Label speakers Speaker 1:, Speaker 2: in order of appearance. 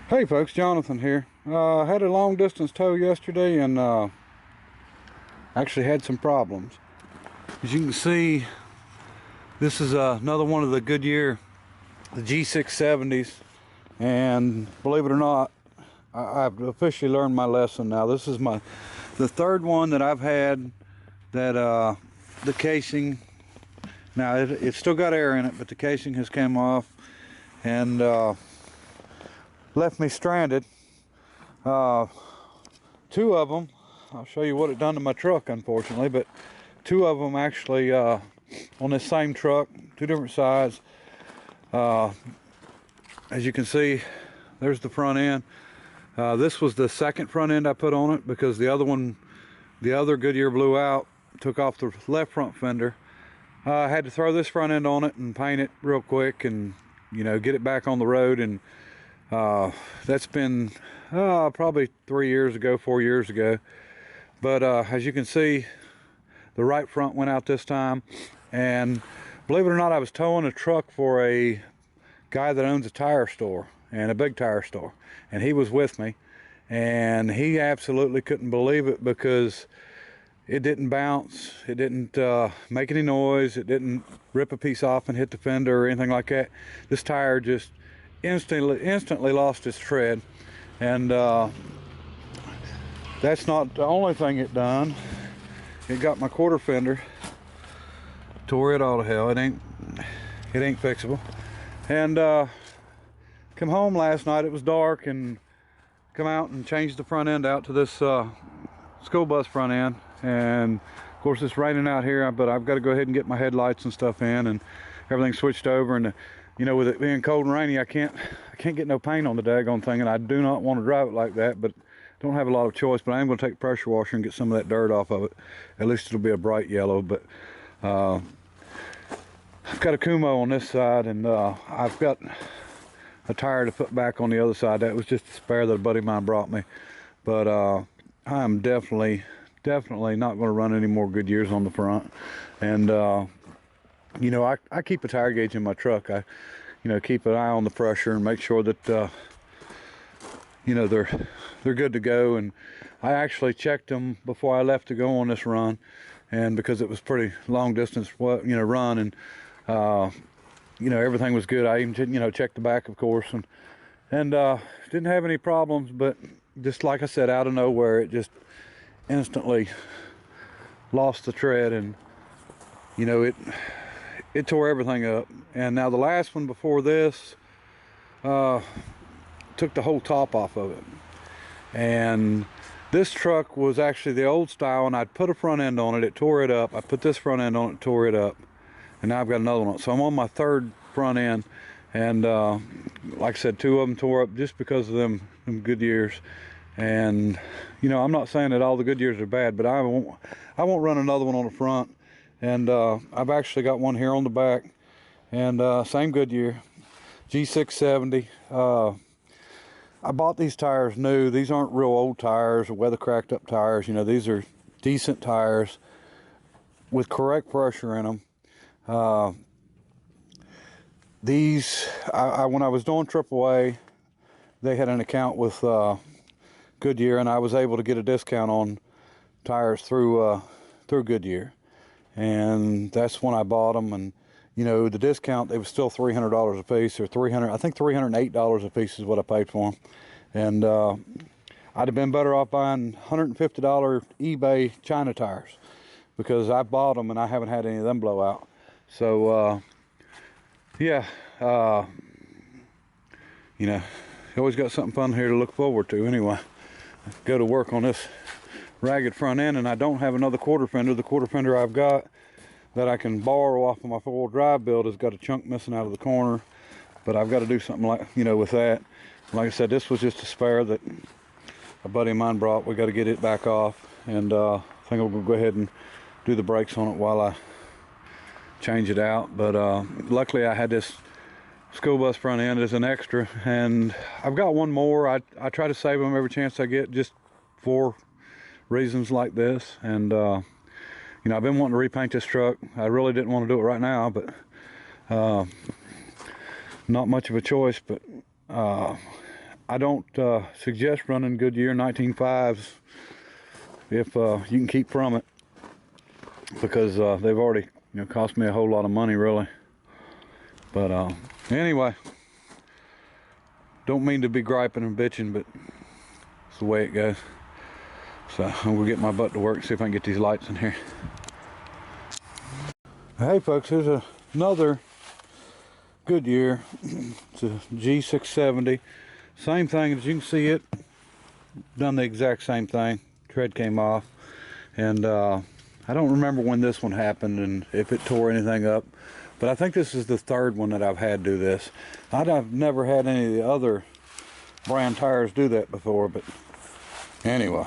Speaker 1: Hey folks, Jonathan here. I had a long distance tow yesterday and actually had some problems. As you can see, this is another one of the Goodyear, the G670s, and believe it or not, I've officially learned my lesson now. This is the third one that I've had that the casing, now it's still got air in it, but the casing has come off and left me stranded. Two of them, I'll show you what it done to my truck, unfortunately, but two of them actually on this same truck, two different sides. As you can see, there's the front end. This was the second front end I put on it because the other Goodyear blew out, took off the left front fender. I had to throw this front end on it and paint it real quick and, you know, get it back on the road. And that's been probably 4 years ago. But as you can see, the right front went out this time. And believe it or not, I was towing a truck for a guy that owns a tire store, and a big tire store, and he was with me, and he absolutely couldn't believe it because it didn't bounce, it didn't make any noise, it didn't rip a piece off and hit the fender or anything like that. This tire just instantly lost its tread. And that's not the only thing it done. It got my quarter fender, tore it all to hell. It ain't fixable. And come home last night, it was dark, and come out and changed the front end out to this school bus front end. And of course it's raining out here, but I've got to go ahead and get my headlights and stuff in, and everything switched over. And you know, with it being cold and rainy, I can't get no paint on the daggone thing, and I do not want to drive it like that, but don't have a lot of choice. But I am going to take a pressure washer and get some of that dirt off of it. At least it'll be a bright yellow. But I've got a Kumo on this side, and I've got a tire to put back on the other side. That was just a spare that a buddy of mine brought me. But I'm definitely not going to run any more Goodyears on the front. And you know, I keep a tire gauge in my truck. I, you know, keep an eye on the pressure and make sure that you know, they're good to go. And I actually checked them before I left to go on this run, and because it was pretty long distance, you know, run, and you know, everything was good. I even, you know, checked the back, of course, and didn't have any problems. But just like I said, out of nowhere, it just instantly lost the tread, and you know, it tore everything up. And now the last one before this took the whole top off of it. And this truck was actually the old style, and I'd put a front end on it, it tore it up. I put this front end on it, tore it up, and now I've got another one. So I'm on my third front end, and like I said, two of them tore up just because of them Goodyears. And you know, I'm not saying that all the Goodyears are bad, but I won't run another one on the front. And I've actually got one here on the back, and same Goodyear, G670. I bought these tires new. These aren't real old tires or weather cracked up tires. You know, these are decent tires with correct pressure in them. These, when I was doing AAA, they had an account with Goodyear, and I was able to get a discount on tires through Goodyear. And that's when I bought them. And you know, the discount, they was still $300 a piece, or I think $308 a piece is what I paid for them. And I'd have been better off buying $150 eBay China tires, because I bought them and I haven't had any of them blow out. So yeah, you know, you always got something fun here to look forward to. Anyway, I go to work on this ragged front end, and I don't have another quarter fender. The quarter fender I've got that I can borrow off of my four-wheel drive build has got a chunk missing out of the corner, but I've got to do something, like, you know, with that. Like I said, this was just a spare that a buddy of mine brought. We got to get it back off, and I think I'm gonna go ahead and do the brakes on it while I change it out. But luckily I had this school bus front end as an extra, and I've got one more. I try to save them every chance I get, just for reasons like this. And you know, I've been wanting to repaint this truck. I really didn't want to do it right now, but not much of a choice. But I don't suggest running Goodyear 19.5s if you can keep from it, because they've already, you know, cost me a whole lot of money, really. But anyway, don't mean to be griping and bitching, but it's the way it goes. So I'm gonna get my butt to work, see if I can get these lights in here. Hey folks, here's another Goodyear. It's a G670. Same thing, as you can see, it done the exact same thing. Tread came off, and I don't remember when this one happened and if it tore anything up, but I think this is the third one that I've had do this. I've never had any of the other brand tires do that before, but anyway.